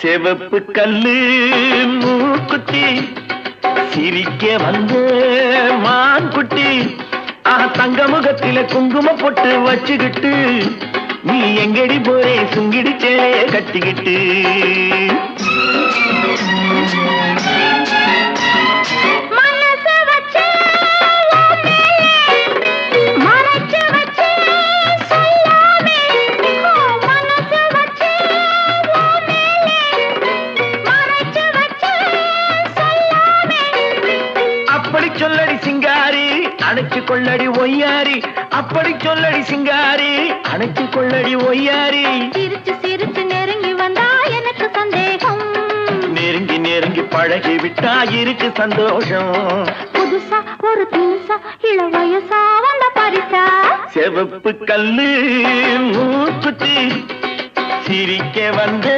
செவப்பு கல்லு மூக்குத்தி சிரிக்க வந்த மான்குட்டி தங்க முகத்தில குங்கும பொட்டு வச்சுக்கிட்டு நீ எங்கடி போரே சுங்கிடி சேலைய கட்டிக்கிட்டு சொல்லடி சிங்காரி அணைச்சு கொள்ளடி ஒய்யாரி அப்படி சொல்லடி சிங்காரி அணைச்சு கொள்ளடி ஒய்யாரி சிரிச்சு சிரிச்சு நெருங்கி வந்தா எனக்கு சந்தேகம் நெருங்கி நெருங்கி பழகி விட்டா இருக்கு சந்தோஷம் புதுசா ஒரு தினுசா இள வயசா வந்த பரிசா செவப்பு கல்லு மூக்குத்தி சிரிக்க வந்து